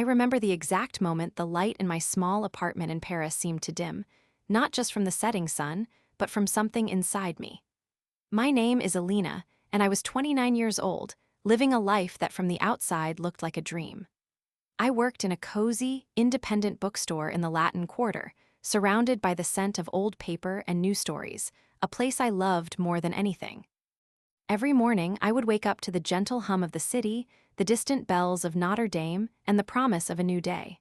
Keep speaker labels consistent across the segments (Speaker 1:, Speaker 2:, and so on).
Speaker 1: I remember the exact moment the light in my small apartment in Paris seemed to dim, not just from the setting sun, but from something inside me. My name is Elena, and I was 29 years old, living a life that from the outside looked like a dream. I worked in a cozy, independent bookstore in the Latin Quarter, surrounded by the scent of old paper and news stories, a place I loved more than anything. Every morning, I would wake up to the gentle hum of the city, the distant bells of Notre Dame, and the promise of a new day.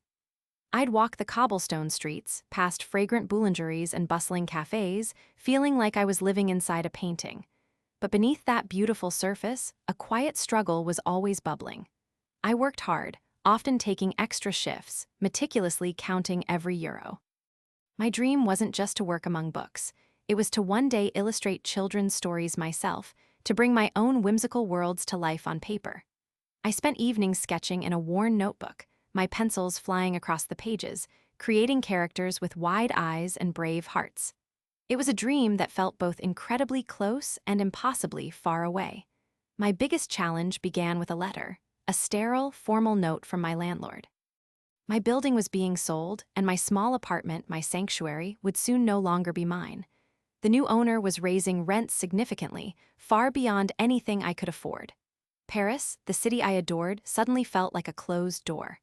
Speaker 1: I'd walk the cobblestone streets, past fragrant boulangeries and bustling cafes, feeling like I was living inside a painting. But beneath that beautiful surface, a quiet struggle was always bubbling. I worked hard, often taking extra shifts, meticulously counting every euro. My dream wasn't just to work among books. It was to one day illustrate children's stories myself, to bring my own whimsical worlds to life on paper. I spent evenings sketching in a worn notebook, my pencils flying across the pages, creating characters with wide eyes and brave hearts. It was a dream that felt both incredibly close and impossibly far away. My biggest challenge began with a letter, a sterile, formal note from my landlord. My building was being sold, and my small apartment, my sanctuary, would soon no longer be mine. The new owner was raising rents significantly, far beyond anything I could afford. Paris, the city I adored, suddenly felt like a closed door.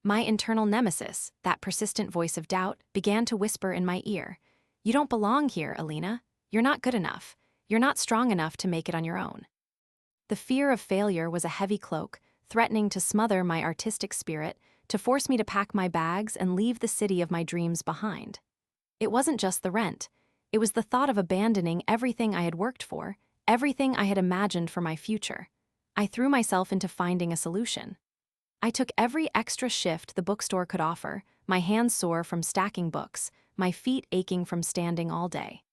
Speaker 1: My internal nemesis, that persistent voice of doubt, began to whisper in my ear, "You don't belong here, Elena. You're not good enough. You're not strong enough to make it on your own." The fear of failure was a heavy cloak, threatening to smother my artistic spirit, to force me to pack my bags and leave the city of my dreams behind. It wasn't just the rent. It was the thought of abandoning everything I had worked for, everything I had imagined for my future. I threw myself into finding a solution. I took every extra shift the bookstore could offer, my hands sore from stacking books, my feet aching from standing all day.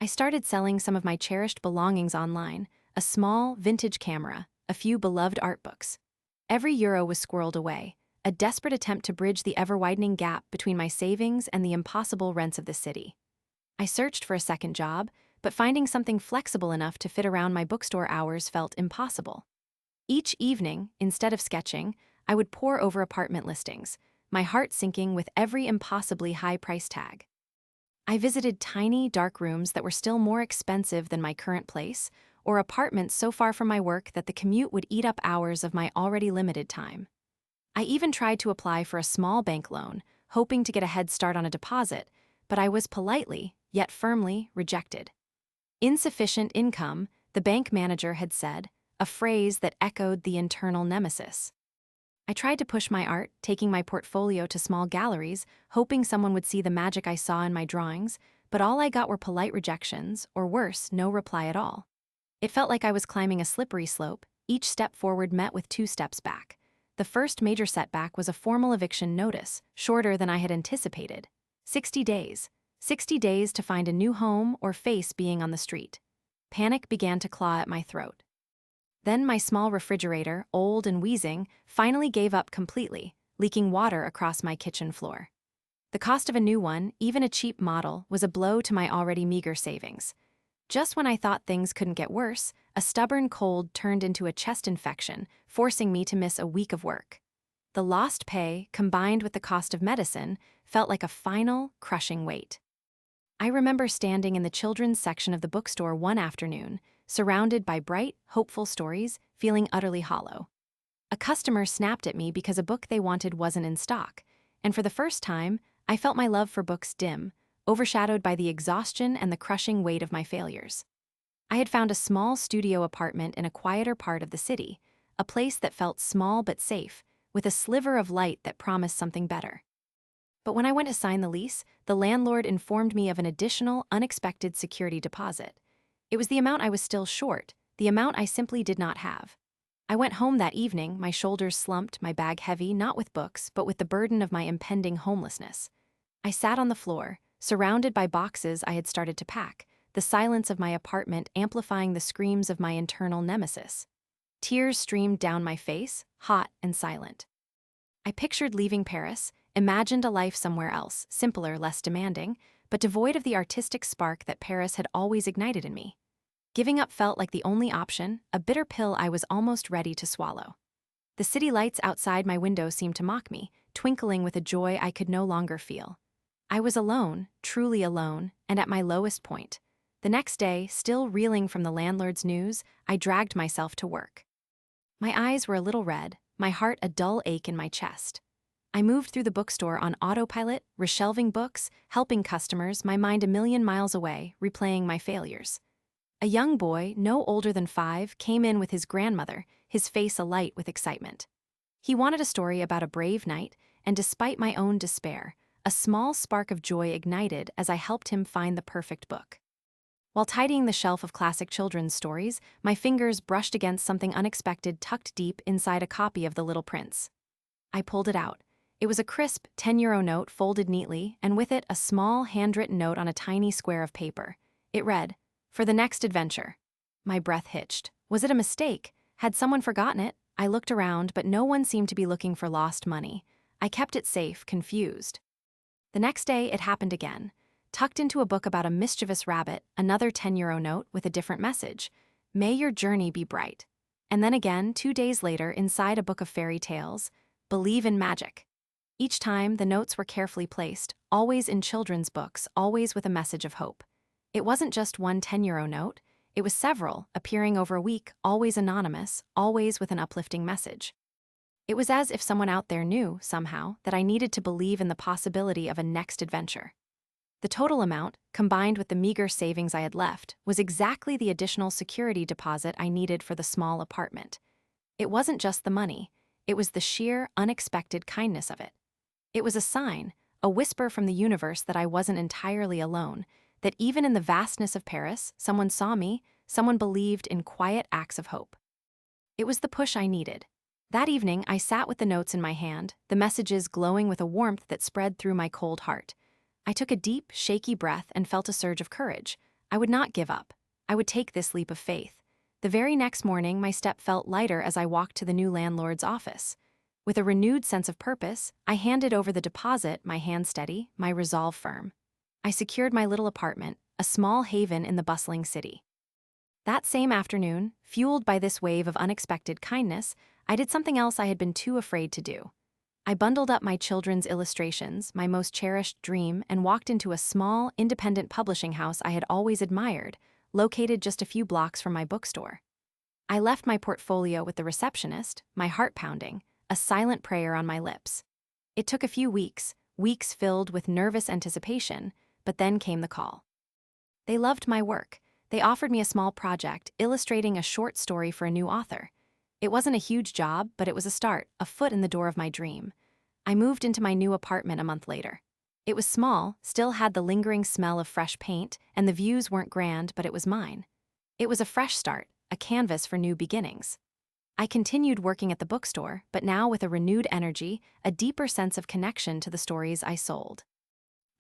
Speaker 1: I started selling some of my cherished belongings online, a small, vintage camera, a few beloved art books. Every euro was squirreled away, a desperate attempt to bridge the ever-widening gap between my savings and the impossible rents of the city. I searched for a second job, but finding something flexible enough to fit around my bookstore hours felt impossible. Each evening, instead of sketching, I would pore over apartment listings, my heart sinking with every impossibly high price tag. I visited tiny, dark rooms that were still more expensive than my current place, or apartments so far from my work that the commute would eat up hours of my already limited time. I even tried to apply for a small bank loan, hoping to get a head start on a deposit, but I was politely, yet firmly, rejected. Insufficient income, the bank manager had said, a phrase that echoed the internal nemesis. I tried to push my art, taking my portfolio to small galleries, hoping someone would see the magic I saw in my drawings, but all I got were polite rejections, or worse, no reply at all. It felt like I was climbing a slippery slope, each step forward met with 2 steps back. The first major setback was a formal eviction notice, shorter than I had anticipated. 60 days. 60 days to find a new home or face being on the street. Panic began to claw at my throat. Then my small refrigerator, old and wheezing, finally gave up completely, leaking water across my kitchen floor. The cost of a new one, even a cheap model, was a blow to my already meager savings. Just when I thought things couldn't get worse, a stubborn cold turned into a chest infection, forcing me to miss a week of work. The lost pay, combined with the cost of medicine, felt like a final, crushing weight. I remember standing in the children's section of the bookstore one afternoon, surrounded by bright, hopeful stories, feeling utterly hollow. A customer snapped at me because a book they wanted wasn't in stock, and for the first time, I felt my love for books dim, overshadowed by the exhaustion and the crushing weight of my failures. I had found a small studio apartment in a quieter part of the city, a place that felt small but safe, with a sliver of light that promised something better. But when I went to sign the lease, the landlord informed me of an additional, unexpected security deposit. It was the amount I was still short, the amount I simply did not have. I went home that evening, my shoulders slumped, my bag heavy, not with books, but with the burden of my impending homelessness. I sat on the floor, surrounded by boxes I had started to pack, the silence of my apartment amplifying the screams of my internal nemesis. Tears streamed down my face, hot and silent. I pictured leaving Paris, imagined a life somewhere else, simpler, less demanding, but devoid of the artistic spark that Paris had always ignited in me. Giving up felt like the only option, a bitter pill I was almost ready to swallow. The city lights outside my window seemed to mock me, twinkling with a joy I could no longer feel. I was alone, truly alone, and at my lowest point. The next day, still reeling from the landlord's news, I dragged myself to work. My eyes were a little red, my heart a dull ache in my chest. I moved through the bookstore on autopilot, reshelving books, helping customers, my mind a million miles away, replaying my failures. A young boy, no older than 5, came in with his grandmother, his face alight with excitement. He wanted a story about a brave knight, and despite my own despair, a small spark of joy ignited as I helped him find the perfect book. While tidying the shelf of classic children's stories, my fingers brushed against something unexpected tucked deep inside a copy of The Little Prince. I pulled it out. It was a crisp 10-euro note folded neatly, and with it a small handwritten note on a tiny square of paper. It read, "For the next adventure." My breath hitched. Was it a mistake? Had someone forgotten it? I looked around, but no one seemed to be looking for lost money. I kept it safe, confused. The next day, it happened again. Tucked into a book about a mischievous rabbit, another 10-euro note with a different message. "May your journey be bright." And then again, 2 days later, inside a book of fairy tales, "Believe in magic." Each time, the notes were carefully placed, always in children's books, always with a message of hope. It wasn't just one 10-euro note, it was several, appearing over a week, always anonymous, always with an uplifting message. It was as if someone out there knew, somehow, that I needed to believe in the possibility of a next adventure. The total amount, combined with the meager savings I had left, was exactly the additional security deposit I needed for the small apartment. It wasn't just the money, it was the sheer, unexpected kindness of it. It was a sign, a whisper from the universe that I wasn't entirely alone, that even in the vastness of Paris, someone saw me, someone believed in quiet acts of hope. It was the push I needed. That evening, I sat with the notes in my hand, the messages glowing with a warmth that spread through my cold heart. I took a deep, shaky breath and felt a surge of courage. I would not give up. I would take this leap of faith. The very next morning, my step felt lighter as I walked to the new landlord's office. With a renewed sense of purpose, I handed over the deposit, my hand steady, my resolve firm. I secured my little apartment, a small haven in the bustling city. That same afternoon, fueled by this wave of unexpected kindness, I did something else I had been too afraid to do. I bundled up my children's illustrations, my most cherished dream, and walked into a small, independent publishing house I had always admired, located just a few blocks from my bookstore. I left my portfolio with the receptionist, my heart pounding, a silent prayer on my lips. It took a few weeks, weeks filled with nervous anticipation, but then came the call. They loved my work. They offered me a small project, illustrating a short story for a new author. It wasn't a huge job, but it was a start, a foot in the door of my dream. I moved into my new apartment a month later. It was small, still had the lingering smell of fresh paint, and the views weren't grand, but it was mine. It was a fresh start, a canvas for new beginnings. I continued working at the bookstore, but now with a renewed energy, a deeper sense of connection to the stories I sold.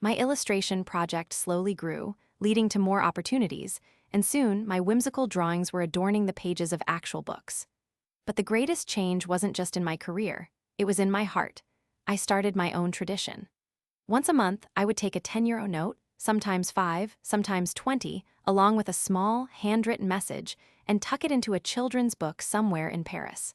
Speaker 1: My illustration project slowly grew, leading to more opportunities, and soon my whimsical drawings were adorning the pages of actual books. But the greatest change wasn't just in my career, it was in my heart. I started my own tradition. Once a month, I would take a 10-euro note, sometimes 5, sometimes 20, along with a small, handwritten message, and tuck it into a children's book somewhere in Paris.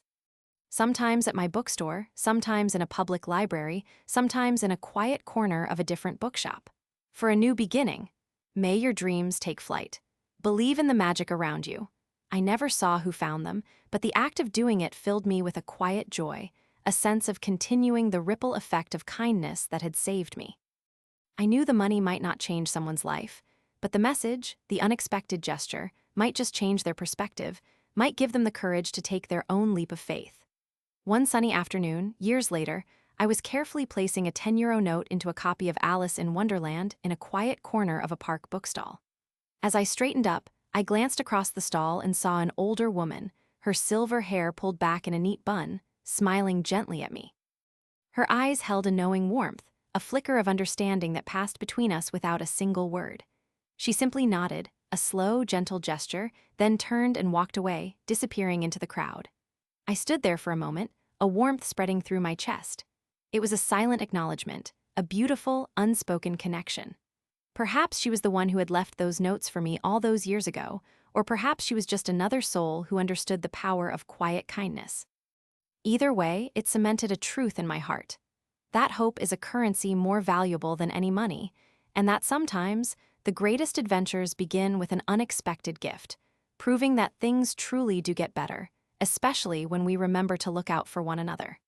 Speaker 1: Sometimes at my bookstore, sometimes in a public library, sometimes in a quiet corner of a different bookshop. For a new beginning, may your dreams take flight. Believe in the magic around you. I never saw who found them, but the act of doing it filled me with a quiet joy, a sense of continuing the ripple effect of kindness that had saved me. I knew the money might not change someone's life, but the message, the unexpected gesture, might just change their perspective, might give them the courage to take their own leap of faith. One sunny afternoon, years later, I was carefully placing a 10-euro note into a copy of Alice in Wonderland in a quiet corner of a park bookstall. As I straightened up, I glanced across the stall and saw an older woman, her silver hair pulled back in a neat bun, smiling gently at me. Her eyes held a knowing warmth, a flicker of understanding that passed between us without a single word. She simply nodded, a slow, gentle gesture, then turned and walked away, disappearing into the crowd. I stood there for a moment, a warmth spreading through my chest. It was a silent acknowledgement, a beautiful, unspoken connection. Perhaps she was the one who had left those notes for me all those years ago, or perhaps she was just another soul who understood the power of quiet kindness. Either way, it cemented a truth in my heart. That hope is a currency more valuable than any money, and that sometimes the greatest adventures begin with an unexpected gift, proving that things truly do get better, especially when we remember to look out for one another.